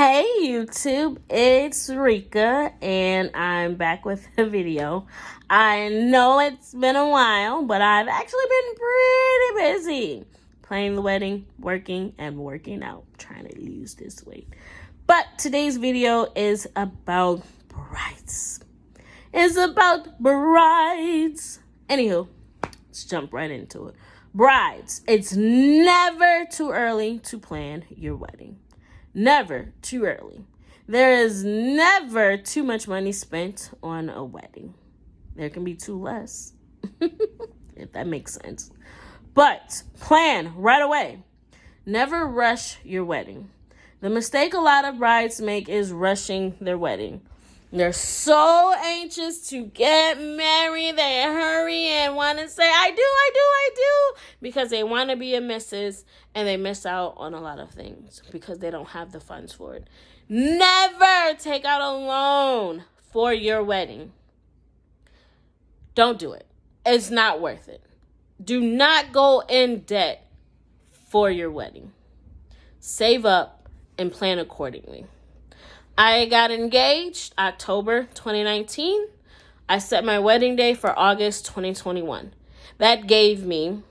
Hey YouTube, it's Rika and I'm back with a video. I know it's been a while, but I've actually been pretty busy planning the wedding, working, and working out, trying to lose this weight. But today's video is about brides. It's about brides. Anywho, let's jump right into it. Brides, it's never too early to plan your wedding. Never too early. There is never too much money spent on a wedding. There can be too less, if that makes sense. But plan right away. Never rush your wedding. The mistake a lot of brides make is rushing their wedding. They're so anxious to get married, they hurry and want to say, I do, because they want to be a missus, and they miss out on a lot of things because they don't have the funds for it. Never take out a loan for your wedding. Don't do it. It's not worth it. Do not go in debt for your wedding. Save up and plan accordingly. I got engaged October 2019. I set my wedding day for August 2021. That gave me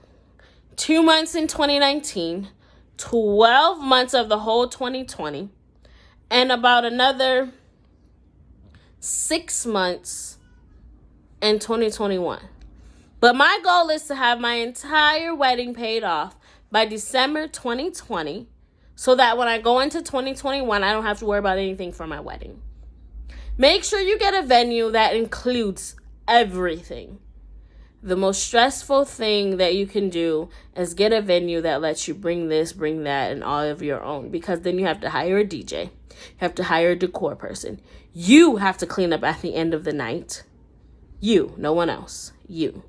2 months in 2019, 12 months of the whole 2020, and about another 6 months in 2021. But my goal is to have my entire wedding paid off by December 2020, so that when I go into 2021, I don't have to worry about anything for my wedding. Make sure you get a venue that includes everything. The most stressful thing that you can do is get a venue that lets you bring this, bring that, and all of your own. Because then you have to hire a DJ. You have to hire a decor person. You have to clean up at the end of the night. You, no one else. You.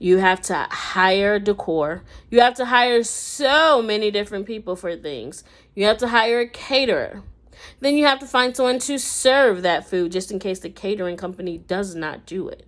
You have to hire decor. You have to hire so many different people for things. You have to hire a caterer. Then you have to find someone to serve that food just in case the catering company does not do it.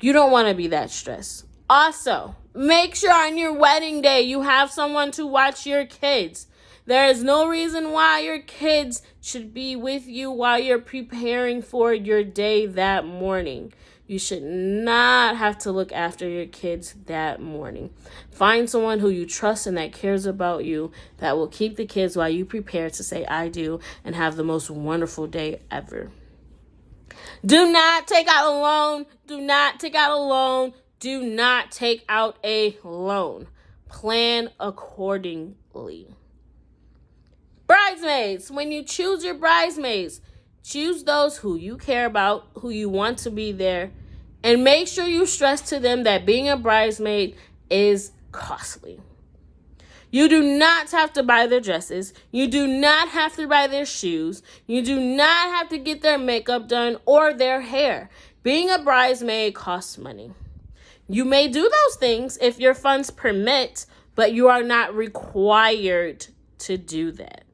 You don't want to be that stressed. Also, make sure on your wedding day you have someone to watch your kids. There is no reason why your kids should be with you while you're preparing for your day that morning. You should not have to look after your kids that morning. Find someone who you trust and that cares about you, that will keep the kids while you prepare to say I do and have the most wonderful day ever. Do not take out a loan. Do not take out a loan. Do not take out a loan. Plan accordingly. Bridesmaids, when you choose your bridesmaids, choose those who you care about, who you want to be there, and make sure you stress to them that being a bridesmaid is costly. You do not have to buy their dresses. You do not have to buy their shoes. You do not have to get their makeup done or their hair. Being a bridesmaid costs money. You may do those things if your funds permit, but you are not required to do that.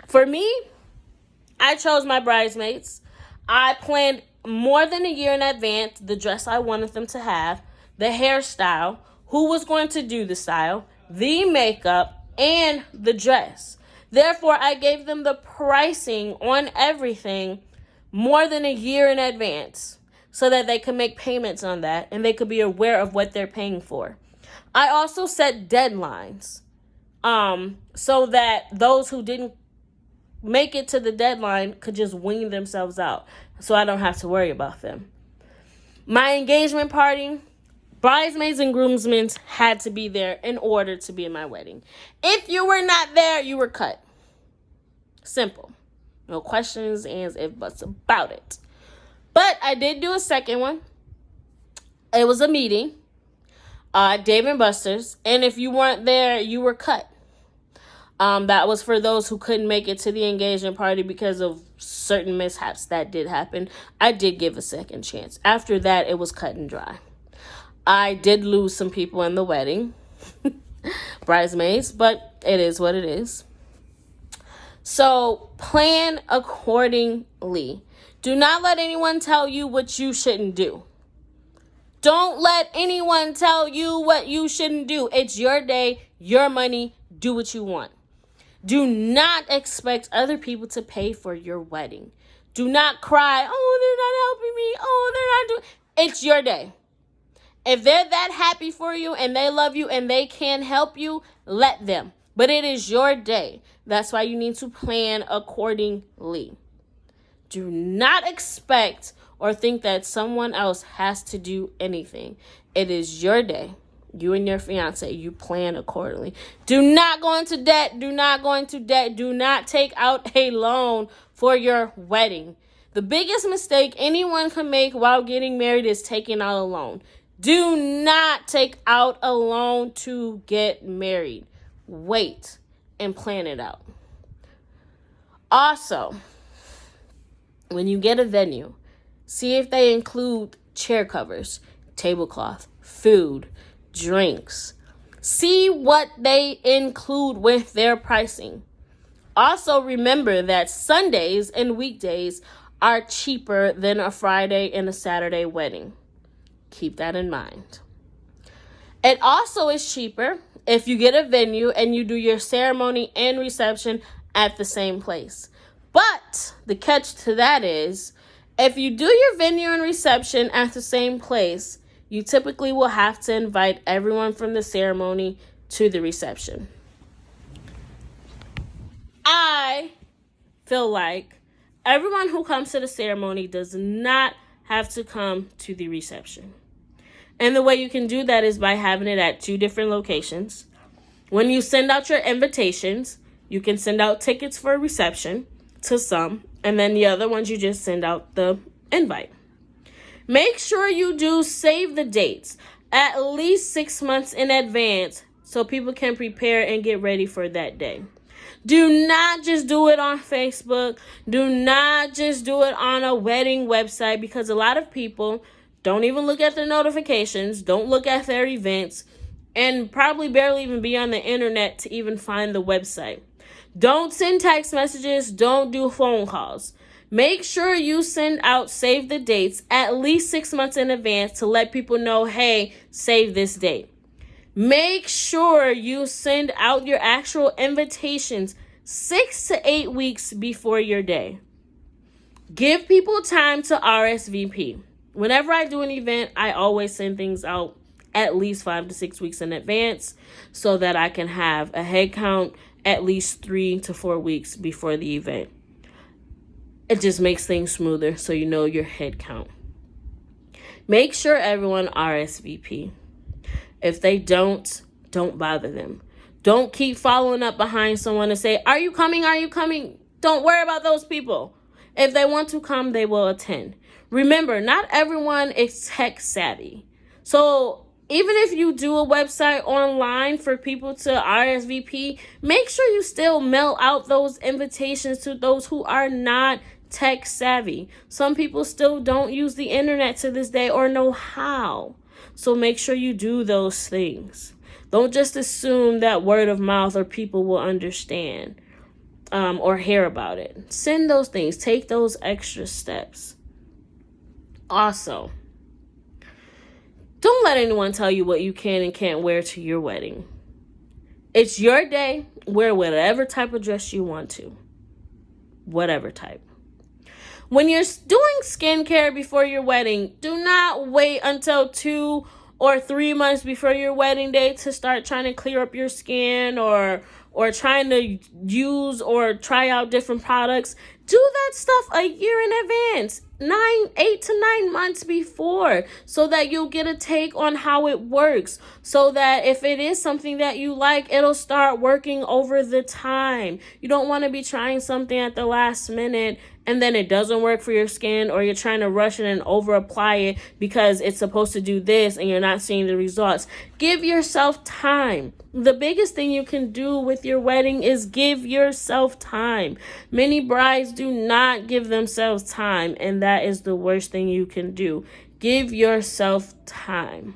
For me, I chose my bridesmaids. I planned more than a year in advance the dress I wanted them to have, the hairstyle, who was going to do the style, the makeup, and the dress. Therefore, I gave them the pricing on everything more than a year in advance so that they could make payments on that and they could be aware of what they're paying for. I also set deadlines so that those who didn't make it to the deadline could just wean themselves out so I don't have to worry about them. My engagement party, bridesmaids and groomsmen had to be there in order to be in my wedding. If you were not there, you were cut. Simple. No questions, ands, ifs, buts about it. But I did do a second one. It was a meeting, Dave & Buster's, and if you weren't there, you were cut. That was for those who couldn't make it to the engagement party because of certain mishaps that did happen. I did give a second chance. After that, it was cut and dry. I did lose some people in the wedding, bridesmaids, but it is what it is. So plan accordingly. Do not let anyone tell you what you shouldn't do. Don't let anyone tell you what you shouldn't do. It's your day, your money. Do what you want. Do not expect other people to pay for your wedding. Do not cry, oh, they're not helping me. Oh, they're not doing. It's your day. If they're that happy for you and they love you and they can help you, let them. But it is your day. That's why you need to plan accordingly. Do not expect or think that someone else has to do anything. It is your day. You and your fiance, you plan accordingly. Do not go into debt. Do not go into debt. Do not take out a loan for your wedding. The biggest mistake anyone can make while getting married is taking out a loan. Do not take out a loan to get married. Wait and plan it out. Also, when you get a venue, see if they include chair covers, tablecloth, food, drinks. See what they include with their pricing. Also, remember that Sundays and weekdays are cheaper than a Friday and a Saturday wedding. Keep that in mind. It also is cheaper if you get a venue and you do your ceremony and reception at the same place. But the catch to that is, if you do your venue and reception at the same place, you typically will have to invite everyone from the ceremony to the reception. I feel like everyone who comes to the ceremony does not have to come to the reception. And the way you can do that is by having it at 2 different locations. When you send out your invitations, you can send out tickets for a reception to some, and then the other ones you just send out the invite. Make sure you do save the dates at least 6 months in advance so people can prepare and get ready for that day. Do not just do it on Facebook. Do not just do it on a wedding website, because a lot of people don't even look at their notifications, don't look at their events, and probably barely even be on the internet to even find the website. Don't send text messages. Don't do phone calls. Make sure you send out save the dates at least 6 months in advance to let people know, hey, save this date. Make sure you send out your actual invitations 6 to 8 weeks before your day. Give people time to RSVP. Whenever I do an event, I always send things out at least 5 to 6 weeks in advance so that I can have a head count at least 3 to 4 weeks before the event. It just makes things smoother so you know your head count. Make sure everyone RSVP. If they don't bother them. Don't keep following up behind someone and say, are you coming? Are you coming? Don't worry about those people. If they want to come, they will attend. Remember, not everyone is tech savvy. So even if you do a website online for people to RSVP, make sure you still mail out those invitations to those who are not tech savvy. Some people still don't use the internet to this day or know how. So make sure you do those things. Don't just assume that word of mouth or people will understand or hear about it. Send those things. Take those extra steps. Also, don't let anyone tell you what you can and can't wear to your wedding. It's your day. Wear whatever type of dress you want to. Whatever type. When you're doing skincare before your wedding, do not wait until 2 or 3 months before your wedding day to start trying to clear up your skin or trying to use or try out different products. Do that stuff a year in advance, 8 to 9 months before, so that you'll get a take on how it works. So that if it is something that you like, it'll start working over the time. You don't want to be trying something at the last minute and then it doesn't work for your skin, or you're trying to rush it and over apply it because it's supposed to do this and you're not seeing the results. Give yourself time. The biggest thing you can do with your wedding is give yourself time. Many brides do not give themselves time, and that is the worst thing you can do. Give yourself time.